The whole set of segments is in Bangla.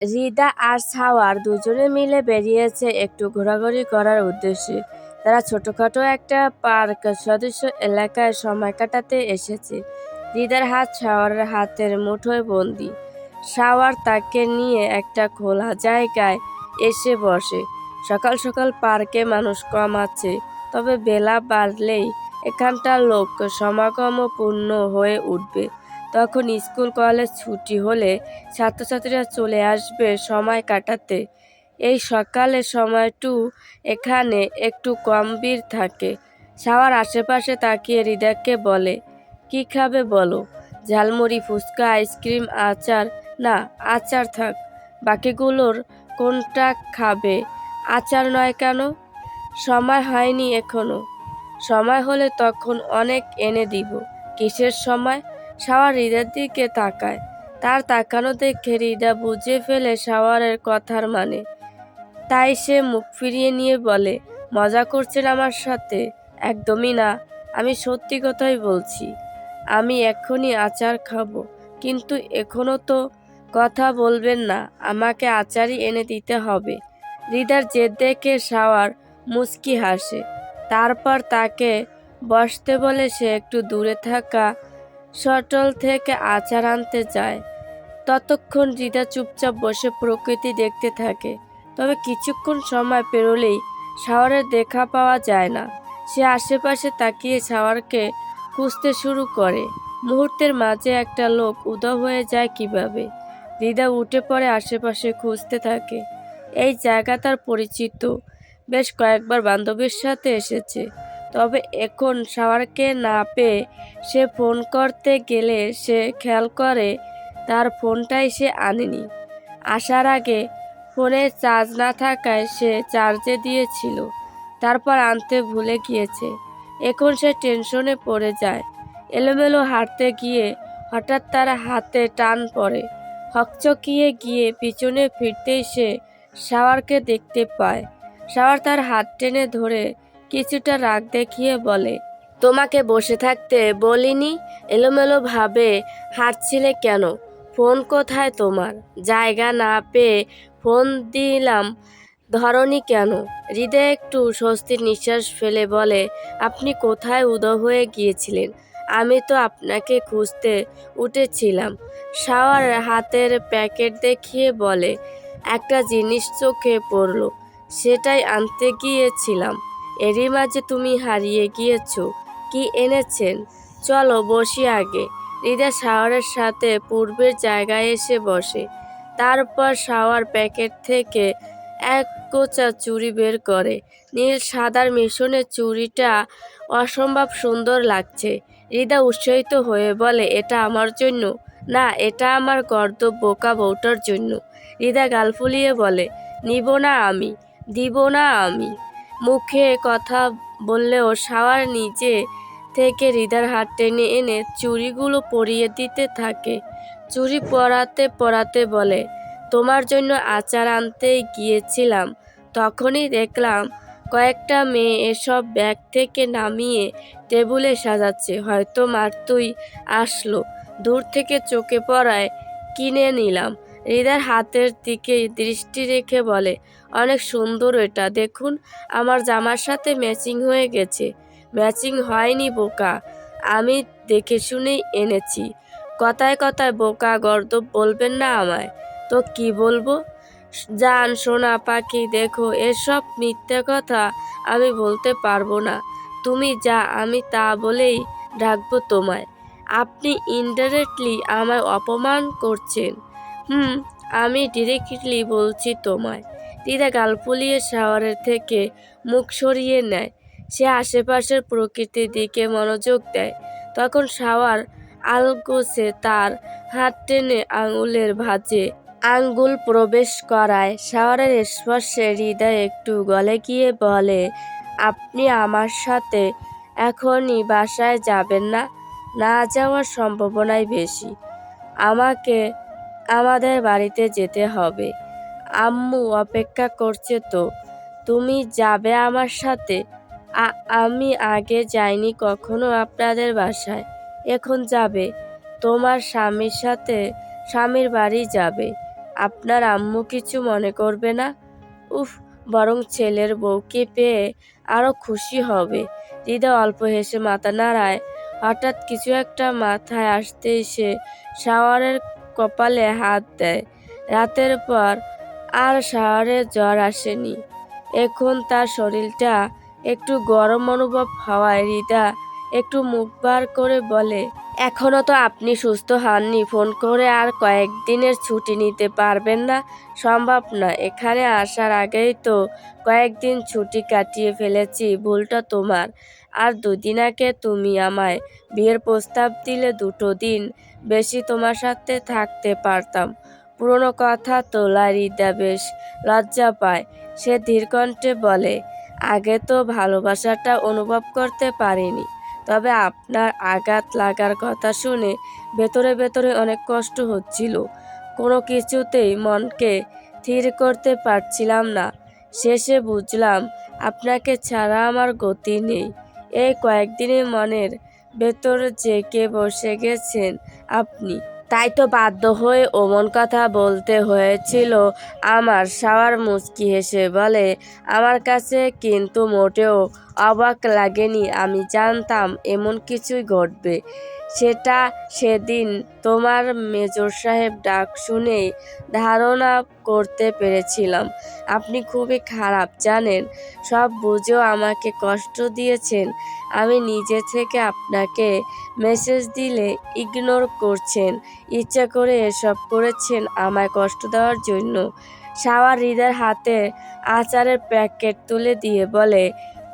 রিদা আর সাওয়ার দুজনে মিলে বেরিয়েছে একটু ঘোরাঘুরি করার উদ্দেশ্যে। তারা ছোটখাটো একটা পার্ক সদৃশ এলাকায় সময় কাটাতে এসেছে। রিদার হাত সাওয়ারের হাতের মুঠোয় বন্দি। সাওয়ার তাকে নিয়ে একটা খোলা জায়গায় এসে বসে। সকাল সকাল পার্কে মানুষ কম আছে, তবে বেলা বাড়লেই এখানটার লোক সমাগম পূর্ণ হয়ে উঠবে। তখন স্কুল কলেজ ছুটি হলে ছাত্রছাত্রীরা চলে আসবে সময় কাটাতে। এই সকালের সময়টু এখানে একটু কম ভিড় থাকে। সাওয়ার আশেপাশে তাকিয়ে হৃদয়কে বলে, কি খাবে বলো? ঝালমুড়ি, ফুচকা, আইসক্রিম, আচার? না, আচার থাক। বাকিগুলোর কোনটা খাবে? আচার নয় কেন? সময় হয়নি এখনো। সময় হলে তখন অনেক এনে দিব। কিসের সময়? সাওয়ার হৃদার দিকে তাকায়। তার তাকানো দেখে হৃদা বুঝে ফেলে সাওয়ারের কথার মানে। তাই সে মুখ ফিরিয়ে নিয়ে বলে, মজা করছেন আমার সাথে? একদমই না, আমি সত্যি কথাই বলছি। আমি এক্ষুনি আচার খাবো। কিন্তু এখনো তো কথা বলবেন না, আমাকে আচারই এনে দিতে হবে। হৃদার জেদ দেখে সাওয়ার মুচকি হাসে। তারপর তাকে বসতে বলে সে একটু দূরে থাকা শটল থেকে আচার আনতে যায়। ততক্ষণ হৃদা চুপচাপ বসে প্রকৃতি দেখতে থাকে। তবে কিছুক্ষণ সময় পেরোলেই সাওয়ারের দেখা পাওয়া যায় না। সে আশেপাশে তাকিয়ে সাওয়ারকে খুঁজতে শুরু করে। মুহূর্তের মাঝে একটা লোক উধাও হয়ে যায় কিভাবে। হৃদা উঠে পড়ে আশেপাশে খুঁজতে থাকে। এই জায়গা তার পরিচিত, বেশ কয়েকবার বান্ধবীর সাথে এসেছে। তবে এখন সাওয়ারকে না পেয়ে সে ফোন করতে গেলে সে খেয়াল করে তার ফোনটাই সে আনেনি। আসার আগে ফোনে চার্জ না থাকায় সে চার্জে দিয়েছিল, তারপর আনতে ভুলে গিয়েছে। এখন সে টেনশনে পড়ে যায়। এলোমেলো হাঁটতে গিয়ে হঠাৎ তার হাতে টান পড়ে। হকচকিয়ে গিয়ে পিছনে ফিরতেই সে সাওয়ারকে দেখতে পায়। সাওয়ার তার হাত টেনে ধরে কিছুটা রাগ দেখিয়ে বলে, তোমাকে বসে থাকতে বলিনি? এলোমেলো ভাবে হাঁটছিলে কেন? ফোন কোথায় তোমার? জায়গা না পেয়ে ফোন দিলাম, ধরনি কেন? হৃদয় একটু স্বস্তির নিঃশ্বাস ফেলে বলে, আপনি কোথায় উধাও হয়ে গিয়েছিলেন? আমি তো আপনাকে খুঁজতে উঠেছিলাম। সাওয়ার হাতের প্যাকেট দেখিয়ে বলে, একটা জিনিস চোখে পড়ল, সেটাই আনতে গিয়েছিলাম। এরই মাঝে তুমি হারিয়ে গিয়েছো। কি এনেছেন? চলো বসি আগে। হৃদা শাওয়ারের সাথে পূর্বের জায়গায় এসে বসে। তারপর শাওয়ার প্যাকেট থেকে এক কোচা চুড়ি বের করে। নীল সাদার মিশ্রণে চুড়িটা অসম্ভব সুন্দর লাগছে। হৃদা উৎসাহিত হয়ে বলে, এটা আমার জন্য? না, এটা আমার গর্দ বোকা বউটার জন্য। হৃদা গাল ফুলিয়ে বলে, নিব না আমি, দিব না আমি। মুখে কথা বললেও শাওয়ার নিজে থেকে হৃদার হাত টেনে এনে চুড়িগুলো পরিয়ে দিতে থাকে। চুড়ি পরাতে পরাতে বলে, তোমার জন্য আচার আনতে গিয়েছিলাম, তখনই দেখলাম কয়েকটা মেয়ে এসব ব্যাগ থেকে নামিয়ে টেবিলে সাজাচ্ছে। হয়তো মাত্রই আসলো, দূর থেকে চোখে পড়ায় কিনে নিলাম। হৃদার হাতের দিকে দৃষ্টি রেখে বলে, অনেক সুন্দর এটা, দেখুন আমার জামার সাথে ম্যাচিং হয়ে গেছে। ম্যাচিং হয়নি বোকা, আমি দেখে শুনেই এনেছি। কথায় কথায় বোকা গর্দভ বলবেন না আমায়। তো কি বলবো? জান সোনা পাখি, দেখো এসব মিথ্যে কথা আমি বলতে পারবো না। তুমি যা আমি তা বলেই ডাকবো তোমায়। আপনি ইনডাইরেক্টলি আমায় অপমান করছেন। আমি ডিরেক্টলি বলছি তোমায়। হৃদা গাল ফুলিয়ে শাওয়ারের থেকে মুখ সরিয়ে নেয়। সে আশেপাশের প্রকৃতির দিকে মনোযোগ দেয়। তখন শাওয়ার আলগোছে তার হাত টেনে আঙুলের ভাঁজে আঙ্গুল প্রবেশ করায়। শাওয়ারের স্পর্শে হৃদয় একটু গলে গিয়ে বলে, আপনি আমার সাথে এখনই বাসায় যাবেন না? না যাওয়ার সম্ভাবনাই বেশি। আমাকে আমাদের বাড়িতে যেতে হবে, আম্মু অপেক্ষা করছে তো। তুমি যাবে আমার সাথে? আমি আগে যাইনি কখনো আপনাদের বাসায়, এখন যাবে? তোমার স্বামীর সাথে স্বামীর বাড়ি যাবে। আপনার আম্মু কিছু মনে করবে না? উফ, বরং ছেলের বউকে পেয়ে আরো খুশি হবে। হৃদয় অল্প হেসে মাথা নাড়ায়। হঠাৎ কিছু একটা মাথায় আসতেই সে শাওয়ারের কপালে হাত দেয়। রাতের পর আর শাওয়ারে জ্বর আসেনি। এখন তার শরীরটা একটু গরম অনুভব হওয়ায় হৃদয় একটু মুখ ভার করে বলে, এখনো তো আপনি সুস্থ হননি, ফোন করে আর কয়েকদিনের ছুটি নিতে পারবেন না? সম্ভব না, এখানে আসার আগেই তো কয়েকদিন ছুটি কাটিয়ে ফেলেছি। ভুলটা তোমার। আর 2 দিন আগে তুমি আমায় বিয়ের প্রস্তাব দিলে 2 দিন বেশি তোমার সাথে থাকতে পারতাম। পুরনো কথা তোলায় হৃদয় বেশ লজ্জা পায়। সে ধীর কণ্ঠে বলে, আগে তো ভালোবাসাটা অনুভব করতে পারিনি, তবে আপনার আঘাত লাগার কথা শুনে ভেতরে ভেতরে অনেক কষ্ট হচ্ছিল। কোনো কিছুতেই মনকে স্থির করতে পারছিলাম না। শেষে বুঝলাম আপনাকে ছাড়া আমার গতি নেই। এই কয়েকদিনে মনের ভেতর জেগে বসে গেছেন আপনি। তাই তো বাধ্য হয়ে অমন কথা বলতে হয়েছিল আমার। শাওয়ার মুচকি হেসে বলে, আমার কাছে কিন্তু মোটেও অবাক লাগেনি। আমি জানতাম এমন কিছুই ঘটবে। সেটা সেদিন তোমার মেজর সাহেব ডাক শুনেই ধারণা করতে পেরেছিলাম। আপনি খুবই খারাপ জানেন। সব বুঝেও আমাকে কষ্ট দিয়েছেন। আমি নিজে থেকে আপনাকে মেসেজ দিলে ইগনোর করছেন। ইচ্ছা করে এসব করেছেন আমায় কষ্ট দেওয়ার জন্য। শাওয়ার হৃদয়ের হাতে আচারের প্যাকেট তুলে দিয়ে বলে,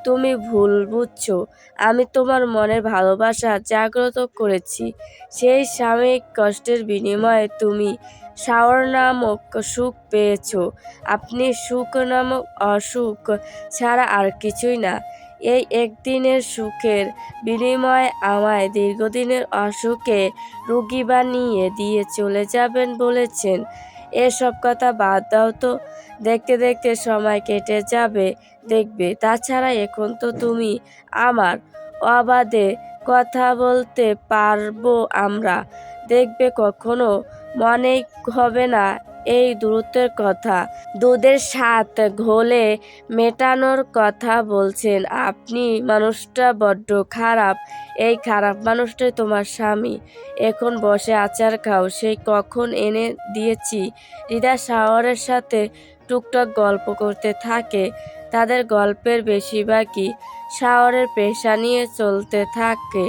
তুমি ভুল বুঝছো। আমি তোমার মনের ভালোবাসা জাগ্রত করেছি। সেই সাময়িক কষ্টের বিনিময়ে তুমি শাওয়ার নামক সুখ পেয়েছো। আপনি সুখ নামক অসুখ ছাড়া আর কিছুই না। এই একদিনের সুখের বিনিময়ে আমায় দীর্ঘদিনের অসুখে রোগী বানিয়ে দিয়ে চলে যাবেন বলেছেন। এসব কথা বাদ দাও তো। দেখতে দেখতে সময় কেটে যাবে দেখবে। তাছাড়া এখন তো তুমি আমার। অবাধে কথা বলতে পারবো আমরা। দেখবে কখনো মনেই হবে না এই দূরত্বের কথা। দুধের স্বাদ ঘোলে মেটানোর কথা বলছেন আপনি। মানুষটা বড্ড খারাপ। এই খারাপ মানুষটাই তোমার স্বামী। এখন বসে আচার খাও, সেই কখন এনে দিয়েছি। হৃদয় শাওয়ারের সাথে টুকটাক গল্প করতে থাকে। তাদের গল্পের বেশিরভাগই শাওয়ারের পেশা নিয়ে চলতে থাকে।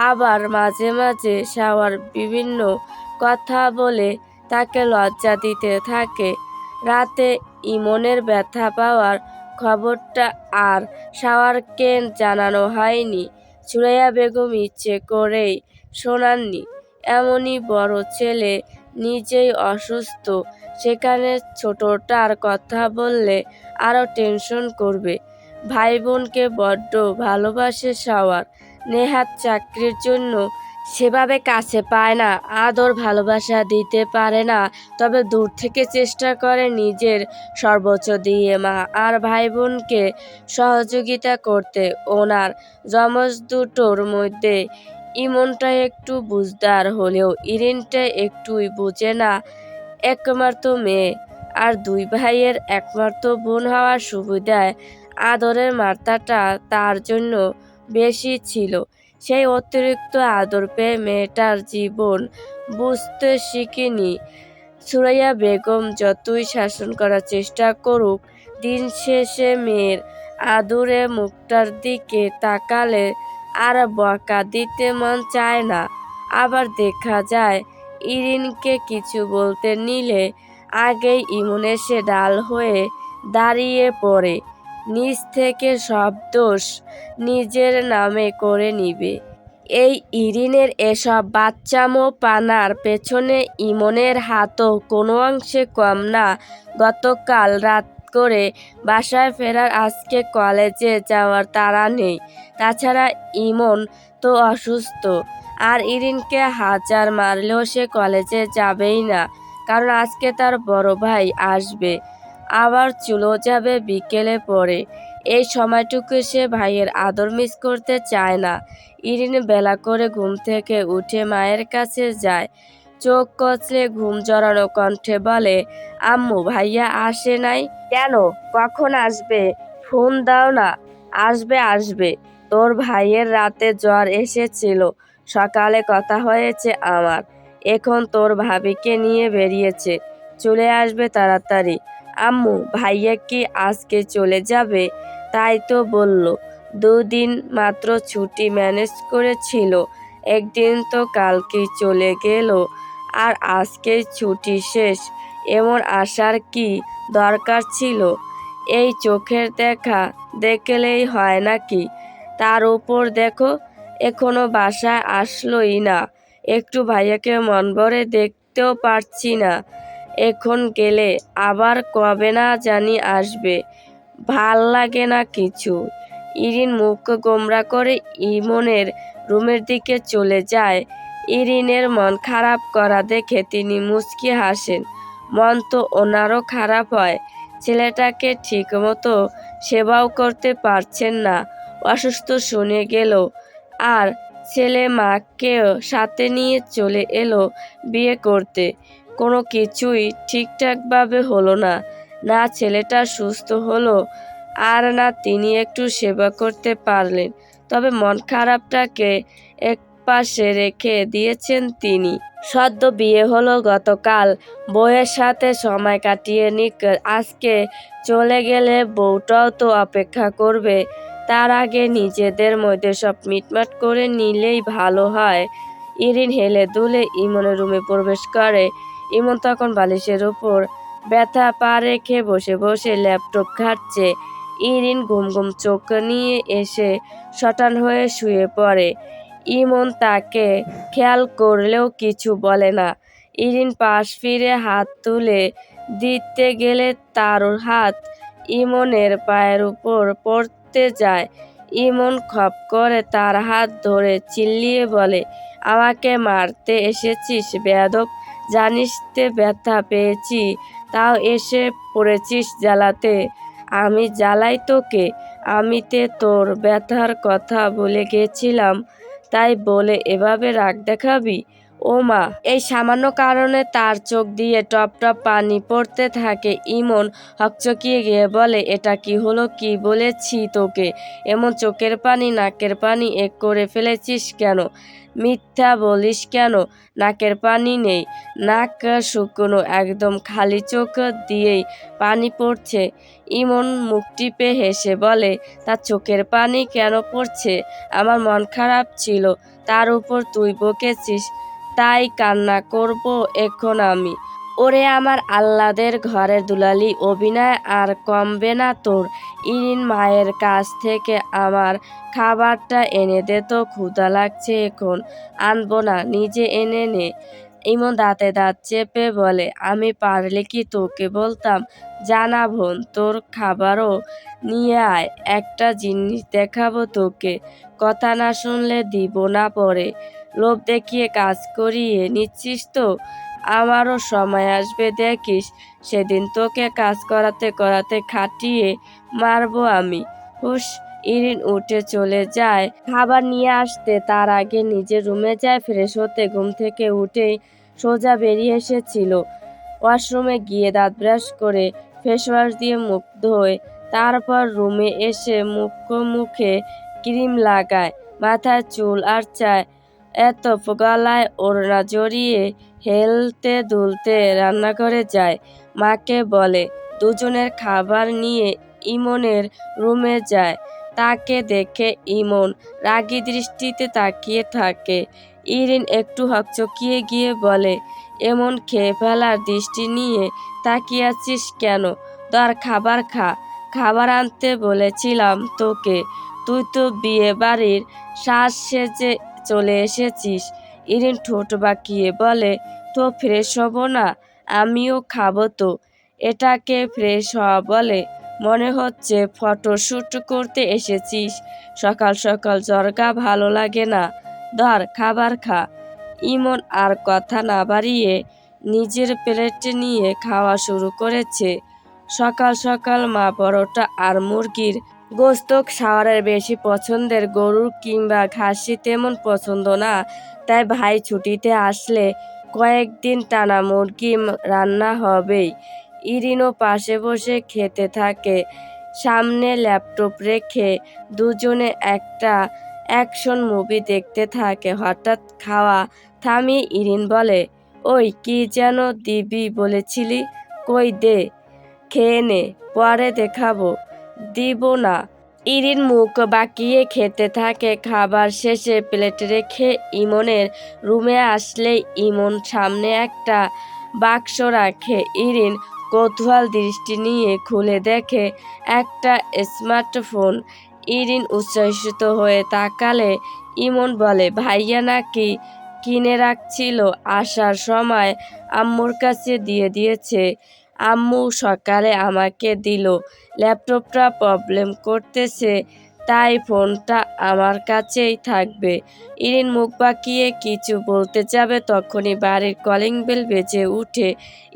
আবার মাঝে মাঝে শাওয়ার বিভিন্ন কথা বলে তাকে লজ্জা দিতে থাকে। রাতে ইমনের ব্যথা পাওয়ার খবরটা আর শাওয়ারকে জানানো হয়নি। সুরাইয়া বেগম ইচ্ছে করেই শোনাননি। এমনই বড় ছেলে নিজেই অসুস্থ, সেখানে ছোটটার কথা বললে আরও টেনশন করবে। ভাই বোনকে বড্ড ভালোবাসে শাওয়ার। নেহাত চাকরির জন্য সেভাবে কাছে পায় না, আদর ভালোবাসা দিতে পারে না, তবে দূর থেকে চেষ্টা করে নিজের সর্বোচ্চ দিয়ে মা আর ভাই বোনকে সহযোগিতা করতে। ওনার যমজ দুটোর মধ্যে ইমনটা একটু বুঝদার হলেও ইরিনটা একটুই বুঝে না। একমাত্র মেয়ে আর 2 ভাইয়ের একমাত্র বোন হওয়ার সুবিধায় আদরের মাত্রাটা তার জন্য বেশি ছিল। সেই অতিরিক্ত আদর পেয়ে মেয়েটার জীবন বুঝতে শিখেনি। সুরাইয়া বেগম যতই শাসন করার চেষ্টা করুক, দিন শেষে মেয়ের আদুরে মুখটার দিকে তাকালে আর বকা দিতে মন চায় না। আবার দেখা যায় ইরিনকে কিছু বলতে নিলে আগেই ইমন এসে ঢাল হয়ে দাঁড়িয়ে পড়ে। নিজ থেকে সব দোষ নিজের নামে করে নিবে। এই ইরিনের এসব বাচ্চামো পানার পেছনে ইমনের হাতও কোনো অংশে কম না। গতকাল রাত করে বাসায় ফেরার আজকে কলেজে যাওয়ার তাড়া নেই। তাছাড়া ইমন তো অসুস্থ। আর ইরিনকে হাজার মারলেও সে কলেজে যাবেই না, কারণ আজকে তার বড় ভাই আসবে। আবার চলেও যাবে বিকেলে পরে। এই সময়টুকু সে ভাইয়ের আদর মিস করতে চায় না। ইরিন বেলা করে ঘুম থেকে উঠে মায়ের কাছে যায়। চোখ কচলে ঘুম জড়ানো কণ্ঠে বলে, আম্মু ভাইয়া আসে নাই কেন? কখন আসবে? ফোন দাও না। আসবে আসবে। তোর ভাইয়ের রাতে জ্বর এসেছিল, সকালে কথা হয়েছে আমার। এখন তোর ভাবিকে নিয়ে বেরিয়েছে, চলে আসবে তাড়াতাড়ি। আম্মু ভাইয়া কি আজকে চলে যাবে? তাই তো বলল, 2 দিন মাত্র ছুটি ম্যানেজ করেছিল, একদিন তো কালকেই চলে গেল, আর আজকেই ছুটি শেষ। এমন আসার কি দরকার ছিল? এই চোখের দেখা দেখলেই হয় নাকি? তার উপর দেখো, এখনো বাসায় আসলোই না। একটু ভাইয়াকে মন ভরে দেখতেও পারছি না। এখন গেলে আবার কবে না জানি আসবে। ভাল লাগে না কিছু। ইরিন মুখ গোমরা করে ইমনের রুমের দিকে চলে যায়। ইরিনের মন খারাপ করা দেখে তিনি মুচকি হাসেন। মন তো ওনারও খারাপ হয়, ছেলেটাকে ঠিকমতো সেবাও করতে পারছেন না, অসুস্থ শুনে গেল, আর ছেলে মাকেও সাথে নিয়ে চলে এলো বিয়ে করতে। কোনো কিছুই ঠিকঠাকভাবে হলো না। না ছেলেটা সুস্থ হলো, আর না তিনি একটু সেবা করতে পারলেন। তবে মন খারাপটাকে একপাশে রেখে দিয়েছেন তিনি। সদ্য বিয়ে হলো গতকাল, বউয়ের সাথে সময় কাটিয়ে নিক, আজকে চলে গেলে বউটাও তো অপেক্ষা করবে। তার আগে নিজেদের মধ্যে সব মিটমাট করে নিলেই ভালো হয়। ইরিন হেলে দুলে ইমনের রুমে প্রবেশ করে। ইমন তখন বালিশের উপর ব্যথা পা রেখে বসে বসে ল্যাপটপ ঘাঁটছে। ইরিন ঘুম ঘুম চোখ নিয়ে এসে শটান হয়ে শুয়ে পড়ে। ইমন তাকে খেয়াল করলেও কিছু বলে না। ইরিন পাশ ফিরে হাত তুলে দিতে গেলে তার হাত ইমনের পায়ের উপর পড়তে যায়। ইমন খপ করে তার হাত ধরে চিল্লিয়ে বলে, আমাকে মারতে এসেছিস বেয়াদব? জানিস তে ব্যথা পেয়েছি, তাও এসে পড়েছিস জ্বালাতে। আমি জ্বালাই তোকে? আমি তে তোর ব্যথার কথা বলে গেছিলাম, তাই বলে এভাবে রাগ দেখাবি? ও মা! এই সামান্য কারণে তার চোখ দিয়ে টপ টপ পানি পড়তে থাকে। ইমন হকচকিয়ে গিয়ে বলে, এটা কি হলো? কি বলেছি তোকে? এমন চোখের পানি নাকের পানি এক করে ফেলেছিস কেন? মিথ্যা বলিস কেন? নাকের পানি নেই, নাক শুকনো, একদম খালি চোখ দিয়েই পানি পড়ছে। ইমন মুখ টিপে হেসে বলে, তার চোখের পানি কেন পড়ছে? আমার মন খারাপ ছিল, তার উপর তুই বকেছিস, তাই কান্না করব এখন আমি? ওরে আমার আহ্লাদের ঘরের দুলালি, অভিনয় আর কমবে না তোর। ইরিন মায়ের কাছ থেকে আমার খাবারটা এনে দে তো, ক্ষুধা লাগছে এখন। আনবো না, নিজে এনে নে। ইমন দাঁতে দাঁত চেপে বলে, আমি পারলে কি তোকে বলতাম? জানা বোন, তোর খাবারও নিয়ে আয়, একটা জিনিস দেখাবো তোকে, কথা না শুনলে দিব না পরে। লোভ দেখিয়ে কাজ করিয়ে নিচ্ছিস তো? আমারও সময় আসবে দেখিস, সেদিন তোকে কাজ করাতে করাতে খাটিয়ে মারবো আমি। হুশ! ইরিন উঠে চলে যায় খাবার নিয়ে আসতে। তার আগে নিজের রুমে যায় ফ্রেশ হতে। ঘুম থেকে উঠেই সোজা বেরিয়ে এসেছিল। ওয়াশরুমে গিয়ে দাঁত ব্রাশ করে ফেস ওয়াশ দিয়ে মুখ ধোয়। তারপর রুমে এসে মুখে ক্রিম লাগায়, মাথায় চুল আঁচড়ায়, এত গলায় ওড়না জড়িয়ে হেলতে দুলতে রান্নাঘরে যায়। মাকে বলে দুজনের খাবার নিয়ে ইমনের রুমে যায়। তাকে দেখে ইমন রাগী দৃষ্টিতে তাকিয়ে থাকে। ইরিন একটু হকচকিয়ে গিয়ে বলে, এমন খেয়ে ফেলার দৃষ্টি নিয়ে তাকিয়ে আছিস কেন? ধর খাবার খা। খাবার আনতে বলেছিলাম তোকে, তুই তো বিয়ে বাড়ির সাজ সেজে চলে এসেছিস। ইরিন ঠোঁট বাঁকিয়ে বলে, তো ফ্রেশ হব না? আমিও খাবো তো। এটাকে ফ্রেশ হওয়া বলে? মনে হচ্ছে ফটোশ্যুট করতে এসেছিস। সকাল সকাল জর্গা ভালো লাগে না, ধর খাবার খা। ইমন আর কথা না বাড়িয়ে নিজের প্লেট নিয়ে খাওয়া শুরু করেছে। সকাল সকাল মা পরোটা আর মুরগির গোস্ত খাওয়ার বেশি পছন্দের, গরুর কিংবা খাসি তেমন পছন্দ না। তাই ভাই ছুটিতে আসলে কয়েকদিন টানা মুরগি রান্না হবেই। ইরিনও পাশে বসে খেতে থাকে, সামনে ল্যাপটপ রেখে। দুজনে একটা অ্যাকশন মুভি দেখতে থাকে। হঠাৎ খাওয়া থামিয়ে ইরিন বলে, ওই কি যেন দিবি বলেছিলি, কই দে, খেয়ে নে, পরে দেখাবো। দিব না। ইরিন মুখ বাঁকিয়ে খেতে থাকে। খাবার শেষে প্লেট রেখে ইমনের রুমে আসলেই ইমন সামনে একটা বাক্স রাখে। ইরিন কৌতূহল দৃষ্টি নিয়ে খুলে দেখে একটা স্মার্টফোন। ইরিন উচ্ছ্বসিত হয়ে তাকালে ইমন বলে, ভাইয়া নাকি কিনে রাখছিল, আসার সময় আম্মুর কাছে দিয়ে দিয়েছে। আম্মু সকালে আমাকে দিল। ল্যাপটপটা প্রবলেম করতেছে, তাই ফোনটা আমার কাছেই থাকবে। ইরিন মুখ বাঁকিয়ে কিছু বলতে যাবে, তখনই বাড়ির কলিং বেল বেজে উঠে।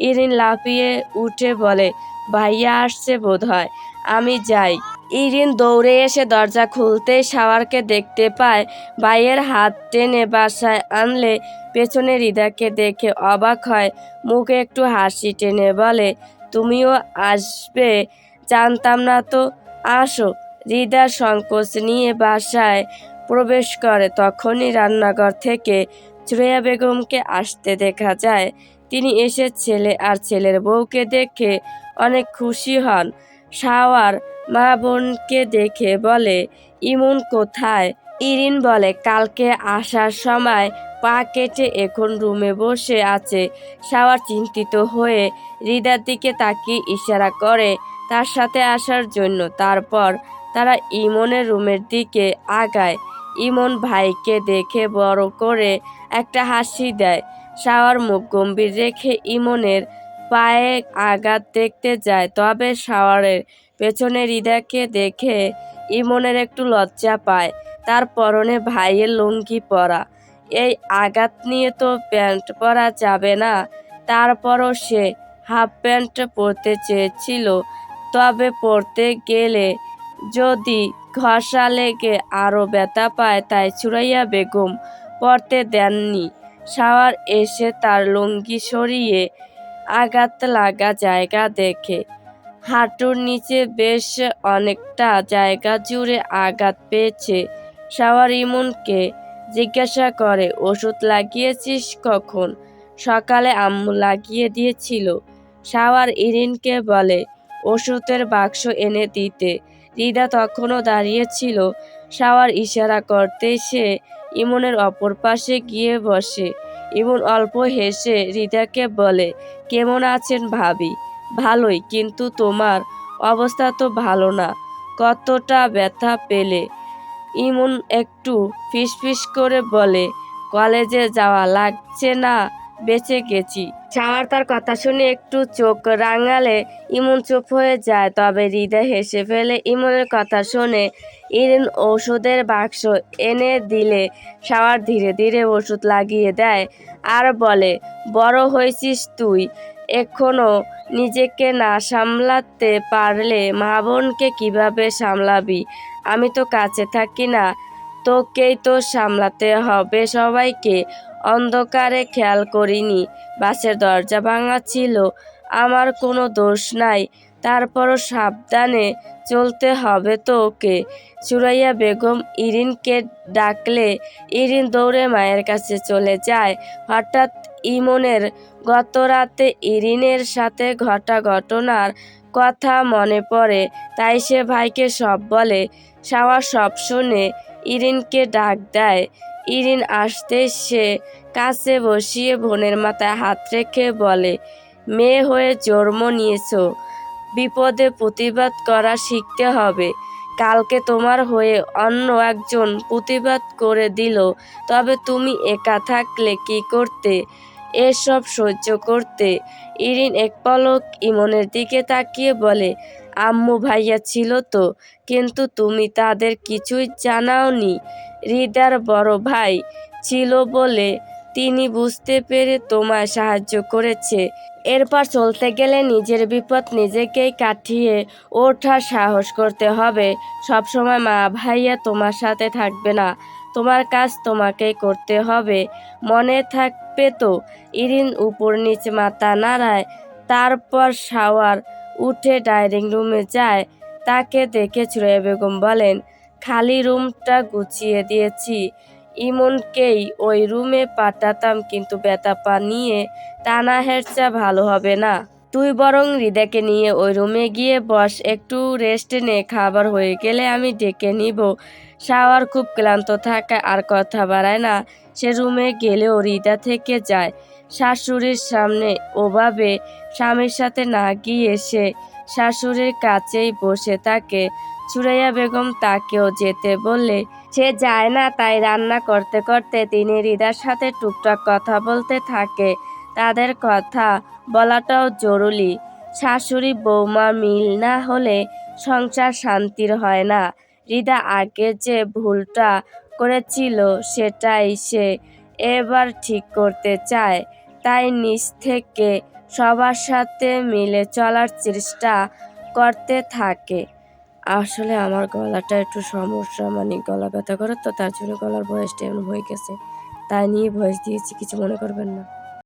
ইরিন লাফিয়ে উঠে বলে, ভাইয়া আসছে বোধহয়, আমি যাই। ইরিন দৌড়ে এসে দরজা খুলতেই শাওয়ারকে দেখতে পায়। ভাইয়ের হাত টেনে বাসায় আনলে পেছনে রিদাকে দেখে অবাক হয়। মুখে একটু হাসি টেনে বলে, তুমিও আসবে, জানতাম না তো, আসো। রিদা সংকোচ নিয়ে বাসায় প্রবেশ করে। তখনই রান্নাঘর থেকে সুরাইয়া বেগমকে আসতে দেখা যায়। তিনি এসে ছেলে আর ছেলের বউকে দেখে অনেক খুশি হন। শাওয়ার মা বোনকে দেখে বলে, ইমন কোথায়? ইরিন বলে, কালকে আসার সময় পা কেটে এখন রুমে বসে আছে। শাওয়ার চিন্তিত হয়ে রিদার দিকে তাকিয়ে ইশারা করে তার সাথে আসার জন্য। তারপর তারা ইমনের রুমের দিকে আগায়। ইমন ভাইকে দেখে বড় করে একটা হাসি দেয়। শাওয়ার মুখ গম্ভীর রেখে ইমনের পায়ে আঘাত দেখতে যায়। তবে শাওয়ারের পেছনে রিদাকে দেখে ইমনের একটু লজ্জা পায়। তার পরনে ভাইয়ের লুঙ্গি পরা। এই আঘাত নিয়ে তো প্যান্ট পরা যাবে না। তারপরও সে হাফ প্যান্ট পরতে চেয়েছিল, তবে পরতে গেলে যদি ঘষা লেগে আরও ব্যথা পায়, তাই সুরাইয়া বেগম পরতে দেননি। শাওয়ার এসে তার লুঙ্গি সরিয়ে আঘাত লাগা জায়গা দেখে। হাঁটুর নিচে বেশ অনেকটা জায়গা জুড়ে আঘাত পেয়েছে। শাওয়ার ইমনকে জিজ্ঞাসা করে, ওষুধ লাগিয়েছিস কখন? সকালে আম্মু লাগিয়ে দিয়েছিল। শাওয়ার ইরিনকে বলে ওষুধের বাক্স এনে দিতে। রিদা তখনও দাঁড়িয়ে ছিল। শাওয়ার ইশারা করতেই সে ইমনের অপর পাশে গিয়ে বসে। ইমন অল্প হেসে রিদাকে বলে, কেমন আছেন ভাবি? ভালোই, কিন্তু তোমার অবস্থা তো ভালো না। কতটা ব্যথা পেলে? ইমন একটু ফিসফিস করে বলে, কলেজে যাওয়া লাগছে না, বেঁচে গেছি। শাওয়ার তার কথা শুনে একটু চোখ রাঙালে ইমন চুপ হয়ে যায়। তবে হৃদয় হেসে ফেলে ইমনের কথা শুনে। ইরিন ওষুধের বাক্স এনে দিলে শাওয়ার ধীরে ধীরে ওষুধ লাগিয়ে দেয় আর বলে, বড় হয়েছিস তুই, এখনো নিজেকে না সামলাতে পারলে মা বোনকে কীভাবে সামলাবি? আমি তো কাছে থাকি না, তোকেই তো সামলাতে হবে সবাইকে। অন্ধকারে খেয়াল করিনি বাসের দরজা ভাঙা ছিল, আমার কোনো দোষ নাই, তারপরও সাবধানে চলতে হবে তো ওকে। সুরাইয়া বেগম ইরিনকে ডাকলে ইরিন দৌড়ে মায়ের কাছে চলে যায়। হঠাৎ ইমনের গত রাতে ইরিনের সাথে ঘটা ঘটনার কথা মনে পড়ে, তাই সে ভাইকে সব বলে। শাওয়ার সব শুনে ইরিনকে ডাক দেয়। ইরিন আসতে সে কাছে বসিয়ে বোনের মাথায় হাত রেখে বলে, মেয়ে হয়ে জন্ম নিয়েছ, বিপদে প্রতিবাদ করা শিখতে হবে। কালকে তোমার হয়ে অন্য একজন প্রতিবাদ করে দিল, তবে তুমি একা থাকলে কি করতে? এসব সহ্য করতে? ইরিন এক পলক ইমনের দিকে তাকিয়ে বলে, আম্মু ভাইয়া ছিল তো, কিন্তু তুমি তাদের কিছুই জানাওনি। হৃদার বড় ভাই ছিল বলে তিনি বুঝতে পেরে তোমায় সাহায্য করেছে। এরপর চলতে গেলে নিজের বিপদ নিজেকেই কাটিয়ে ওঠার সাহস করতে হবে। সবসময় মা ভাইয়া তোমার সাথে থাকবে না, তোমার কাজ তোমাকেই করতে হবে, মনে থাকবে তো? ইরিন উপর নিচ মাথা নাড়ায়, তারপর শাওয়ার উঠে ডাইনিং রুমে যায়। তাকে দেখে সুরাইয়া বেগম বলেন, খালি রুমটা গুছিয়ে দিয়েছি, ইমনকেই ওই রুমে পাঠাতাম, কিন্তু ব্যথা নিয়ে টানা হেঁচড়া ভালো হবে না। তুই বরং হৃদয়কে নিয়ে ওই রুমে গিয়ে বস, একটু রেস্ট নে, খাবার হয়ে গেলে আমি ডেকে নিব। শাওয়ার খুব ক্লান্ত থাকায় আর কথা বাড়ায় না। সে রুমে গেলেও হৃদা থেকে যায়। শাশুড়ির সামনে ওভাবে স্বামীর সাথে না গিয়ে সে শাশুড়ির কাছেই বসে থাকে। সুরাইয়া বেগম তাকেও যেতে বললে সে যায় না, তাই রান্না করতে করতে তিনি হৃদার সাথে টুকটাক কথা বলতে থাকে। তাদের কথা বলাটাও জরুরি। শাশুড়ি বৌমা মিল না হলে সংসার শান্তির হয় না। হৃদা আগে যে ভুলটা করেছিল সেটাই সে এবার ঠিক করতে চায়, তাই নিজ থেকে সবার সাথে মিলে চলার চেষ্টা করতে থাকে। আসলে আমার গলাটা একটু সমস্যা, মানে গলা ব্যথা করে তো, তার জন্য গলার ভয়েসটা এমন হয়ে গেছে, তাই নিয়ে ভয়েস দিয়েছি, কিছু মনে করবেন না।